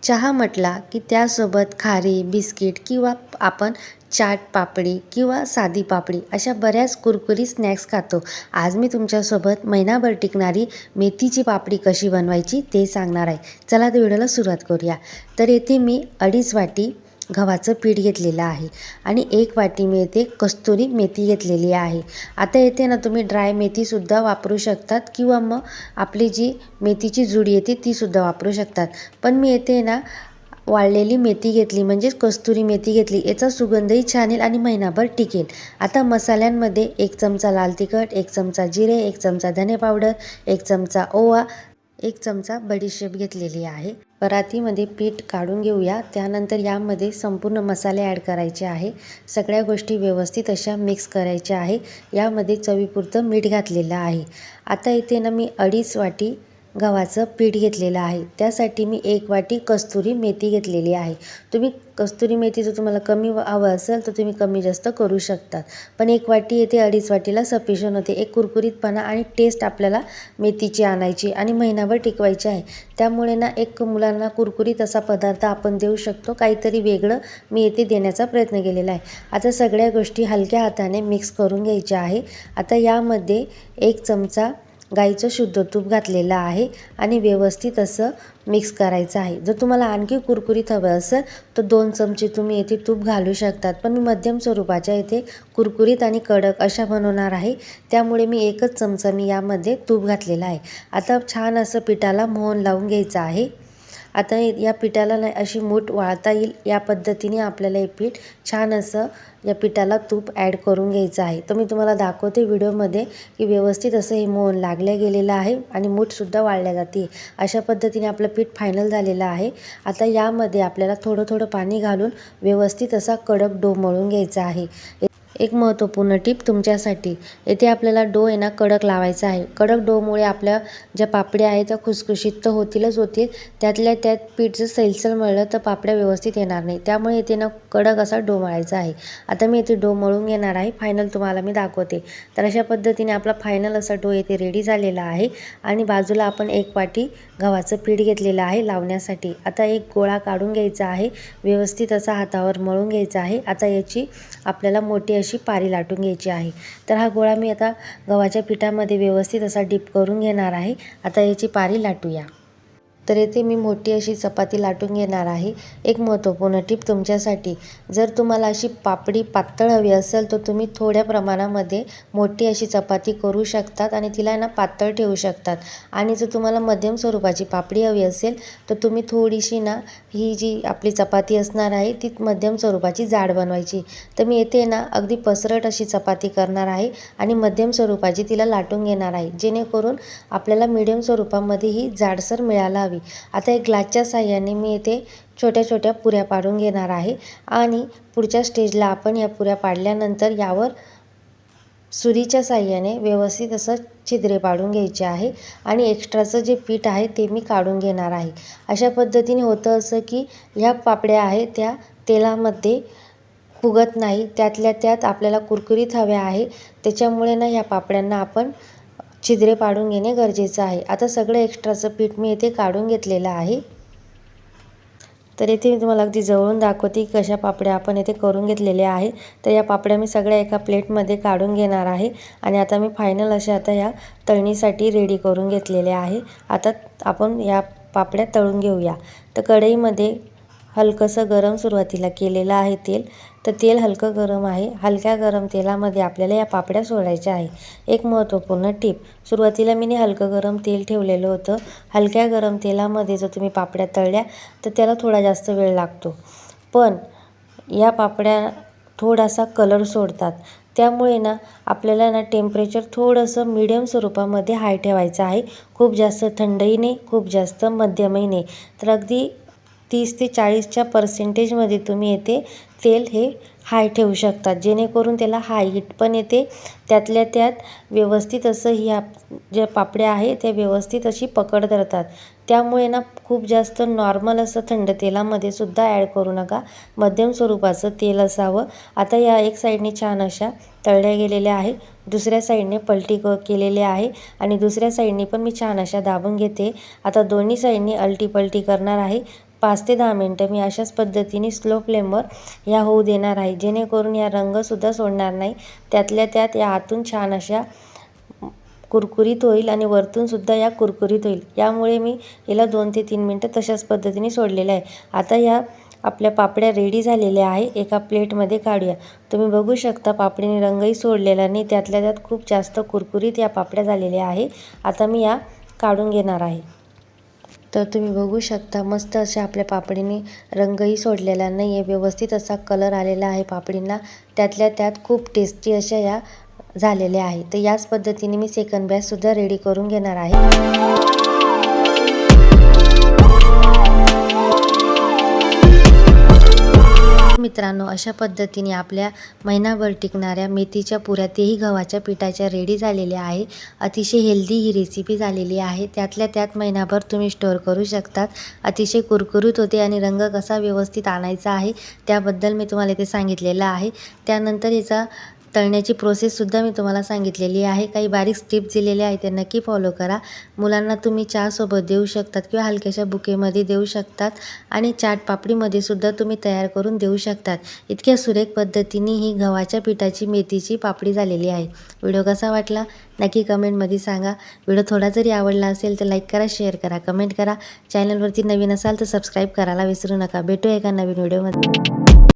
चहा म्हटला की त्यासोबत खारी, बिस्किट किंवा आपण चाट पापडी किंवा साधी पापडी अशा बऱ्याच कुरकुरीत स्नॅक्स खातो. आज मी तुमच्यासोबत महिनाभर टिकणारी मेथीची पापडी कशी बनवायची ते सांगणार आहे. चला तर व्हिडिओला सुरुवात करूया. तर येथे मी 2.5 वाटी गव्हाचं पीठ घेतलेलं आहे आणि 1 वाटी मी येथे कस्तुरी मेथी घेतलेली आहे. आता येथे ना तुम्ही ड्राय मेथीसुद्धा वापरू शकतात किंवा मग आपली जी मेथीची जुडी येते तीसुद्धा वापरू शकतात. पण मी येथे ना वाळलेली मेथी घेतली म्हणजेच कस्तुरी मेथी घेतली. याचा सुगंधही छान येईल आणि महिनाभर टिकेल. आता मसाल्यांमध्ये 1 चमचा लाल तिखट, 1 चमचा जिरे, 1 चमचा धने पावडर, 1 चमचा ओवा, 1 चमचा बडीशेप घेतलेली आहे. परातीमध्ये पीठ काढून घेऊया. त्यानंतर यामध्ये संपूर्ण मसाले ॲड करायचे आहे. सगळ्या गोष्टी व्यवस्थित अशा मिक्स करायच्या आहे. यामध्ये चवीपुरतं मीठ घातलेलं आहे. आता इथे ना मी 2.5 वाटी गव्हाचं पीठ घेतलेलं आहे. त्यासाठी मी 1 वाटी कस्तुरी मेथी घेतलेली आहे. तुम्ही कस्तुरी मेथी जर तुम्हाला कमी हवं असेल तर तुम्ही कमी जास्त करू शकतात. पण 1 वाटी येते 2.5 वाटीला सफिशियंट होते. एक कुरकुरीतपणा आणि टेस्ट आपल्याला मेथीची आणायची आणि महिनाभर टिकवायची आहे. त्यामुळे ना एक मुलांना कुरकुरीत असा पदार्थ आपण देऊ शकतो. काहीतरी वेगळं मी येथे देण्याचा प्रयत्न केलेला आहे. आता सगळ्या गोष्टी हलक्या हाताने मिक्स करून घ्यायच्या आहे. आता यामध्ये 1 चमचा गाईचं शुद्ध तूप घातलेलं आहे आणि व्यवस्थित असं मिक्स करायचं आहे. जर तुम्हाला आणखी कुरकुरीत हवं असेल तर 2 चमचे तुम्ही येथे तूप घालू शकतात. पण मी मध्यम स्वरूपाच्या इथे कुरकुरीत आणि कडक अशा बनवणार आहे. त्यामुळे मी 1च चमचा मी यामध्ये तूप घातलेला आहे. आता छान असं पिठाला मोहन लावून घ्यायचं आहे. आता या पिठाला ना अशी मूठ वाळता येईल या पद्धतीने आपल्याला हे पीठ छान असं या पिठाला तूप ॲड करून घ्यायचं आहे. तर मी तुम्हाला दाखवते व्हिडिओमध्ये की व्यवस्थित असं हे मोहन लागल्या गेलेलं आहे आणि मूठसुद्धा वाळल्या जाते. अशा पद्धतीने आपलं पीठ फायनल झालेलं आहे. आता यामध्ये आपल्याला थोडं थोडं पाणी घालून व्यवस्थित असा कडक डो मळून घ्यायचा आहे. एक महत्त्वपूर्ण टिप तुमच्यासाठी, येथे आपल्याला डो आहे ना कडक लावायचा आहे. कडक डोमुळे आपल्या ज्या पापड्या आहेत त्या खुसखुशीत तर होतीलच होतील, त्यातल्या त्यात पीठ जर सैलसर मळलं तर पापड्या व्यवस्थित येणार नाही. त्यामुळे येथे ना कडक असा डो मळायचा आहे. आता मी इथे डो मळून घेणार आहे. फायनल तुम्हाला मी दाखवते. तर अशा पद्धतीने आपला फायनल असा डो येथे रेडी झालेला आहे आणि बाजूला आपण 1 वाटी गव्हाचं पीठ घेतलेलं आहे लावण्यासाठी. आता एक गोळा काढून घ्यायचा आहे. व्यवस्थित असा हातावर मळून घ्यायचा आहे. आता याची आपल्याला मोठी अशी पारी लाटून घ्यायची आहे. तर हा गोळा मी आता गव्हाच्या पिठामध्ये व्यवस्थित असा डीप करून घेणार आहे. आता याची पारी लाटूया. तर येथे मी मोठी अशी चपाती लाटून घेणार आहे. एक महत्त्वपूर्ण टिप तुमच्यासाठी, जर तुम्हाला अशी पापडी पातळ हवी असेल तर तुम्ही थोड्या प्रमाणामध्ये मोठी अशी चपाती करू शकतात आणि तिला ना पातळ ठेवू शकतात. आणि जर तुम्हाला मध्यम स्वरूपाची पापडी हवी असेल तर तुम्ही थोडीशी ना ही जी आपली चपाती असणार आहे ती मध्यम स्वरूपाची जाड बनवायची. तर मी येथे ना अगदी पसरट अशी चपाती करणार आहे आणि मध्यम स्वरूपाची तिला लाटून घेणार आहे, जेणेकरून आपल्याला मीडियम स्वरूपामध्ये ही जाडसर मिळायला हवी. आता एक ग्लासच्या साहाय्याने मी इथे छोट्या छोट्या पुऱ्या पाडून घेणार आहे आणि पुढच्या स्टेजला आपण या पुऱ्या पाडल्यानंतर यावर सुरीच्या साहाय्याने व्यवस्थित असं छिद्रे पाडून घ्यायचे आहे आणि एक्स्ट्राचं जे पीठ आहे ते मी काढून घेणार आहे. अशा पद्धतीने होतं असं की ह्या पापड्या आहेत त्या तेलामध्ये फुगत नाही. त्यातल्या त्यात आपल्याला कुरकुरीत हव्या आहे. त्याच्यामुळे ना ह्या पापड्यांना आपण छिद्रे पाडून घेणे गरजेचं आहे. आता सगळं एक्स्ट्राचं पीठ मी इथे काढून घेतलेलं आहे. तर इथे मी तुम्हाला अगदी जवळून दाखवते की कशा पापड्या आपण इथे करून घेतलेल्या आहे. तर या पापड्या मी सगळ्या एका प्लेटमध्ये काढून घेणार आहे आणि आता मी फायनल अशा आता या तळणीसाठी रेडी करून घेतलेल्या आहे. आता आपण या पापड्या तळून घेऊया. तर कढईमध्ये हलकंसं गरम सुरुवातीला केलेलं आहे तेल. तर तेल हलकं गरम आहे. हलक्या गरम तेलामध्ये आपल्याला या पापड्या सोडायच्या आहे. एक महत्त्वपूर्ण टिप, सुरुवातीला मी हलकं गरम तेल ठेवलेलं होतं. हलक्या गरम तेलामध्ये जर तुम्ही पापड्या तळल्या तर त्याला थोडा जास्त वेळ लागतो, पण या पापड्या थोडासा कलर सोडतात. त्यामुळे ना आपल्याला ना टेम्परेचर थोडंसं मीडियम स्वरूपामध्ये हाय ठेवायचं आहे. खूप जास्त थंडही नाही, खूप जास्त मध्यमही नाही. तर अगदी 30 ते 40% तुम्ही येथे तेल हे हाय ठेवू शकतात, जेणेकरून त्याला हाय हीट पण येते. त्यातल्या त्यात व्यवस्थित असं ज्या पापड्या आहे त्या व्यवस्थित अशी पकड धरतात. त्यामुळे ना खूप जास्त नॉर्मल असं थंड तेलामध्ये सुद्धा ॲड करू नका. मध्यम स्वरूपाचं तेल असावं. आता या एक साईडने छान अशा तळल्या गेलेल्या आहे. दुसऱ्या साईडने पलटी केलेले आहे आणि दुसऱ्या साईडने पण मी छान अशा दाबून घेते. आता दोन्ही साईडने अलटी पलटी करणार आहे. 5 ते 10 मिनटं मी अशाच पद्धतीने स्लो फ्लेमवर ह्या होऊ देणार आहे, जेणेकरून या रंगसुद्धा सोडणार नाही. त्यातल्या त्यात या आतून छान अशा कुरकुरीत होईल आणि वरतूनसुद्धा या कुरकुरीत होईल. यामुळे मी याला 2 ते 3 मिनटं तशाच पद्धतीने सोडलेलं आहे. आता या आपल्या पापड्या रेडी झालेल्या आहे. एका प्लेटमध्ये काढूया. तुम्ही बघू शकता पापडीने रंगही सोडलेला नाही. त्यातल्या त्यात खूप जास्त कुरकुरीत या पापड्या झालेल्या आहे. आता मी या काढून घेणार आहे. तर तुम्ही बघू शकता मस्त अशा आपल्या पापडीने रंगही सोडलेला नाही आहे. व्यवस्थित असा कलर आलेला आहे पापडींना. त्यातल्या त्यात खूप टेस्टी अशा या झालेल्या आहे. तर याच पद्धतीने मी सेकंड बॅचसुद्धा रेडी करून घेणार आहे. मित्रांनो, अशा पद्धतीने आपल्या महिनाभर टिकणाऱ्या मेथीच्या पुऱ्या, तेही गव्हाच्या पिठाच्या रेडी झालेल्या आहे. अतिशय हेल्दी ही रेसिपी झालेली आहे. त्यातल्या त्यात महिनाभर तुम्ही स्टोअर करू शकतात. अतिशय कुरकुरीत होते आणि रंग कसा व्यवस्थित आणायचा आहे त्याबद्दल मी तुम्हाला इथे सांगितलेलं आहे. त्यानंतर याचा तळण्याची प्रोसेससुद्धा मी तुम्हाला सांगितलेली आहे. काही बारीक टिप्स दिलेल्या आहेत, ते नक्की फॉलो करा. मुलांना तुम्ही चहासोबत देऊ शकतात किंवा हलक्याशा बुकेमध्ये देऊ शकतात आणि चाट पापडीमध्ये सुद्धा तुम्ही तयार करून देऊ शकतात. इतक्या सुरेख पद्धतीने ही गव्हाच्या पिठाची मेथीची पापडी झालेली आहे. व्हिडिओ कसा वाटला नक्की कमेंटमध्ये सांगा. व्हिडिओ थोडा जरी आवडला असेल तर लाईक करा, शेअर करा, कमेंट करा. चॅनलवरती नवीन असाल तर सबस्क्राईब करायला विसरू नका. भेटूया एका नवीन व्हिडिओमध्ये.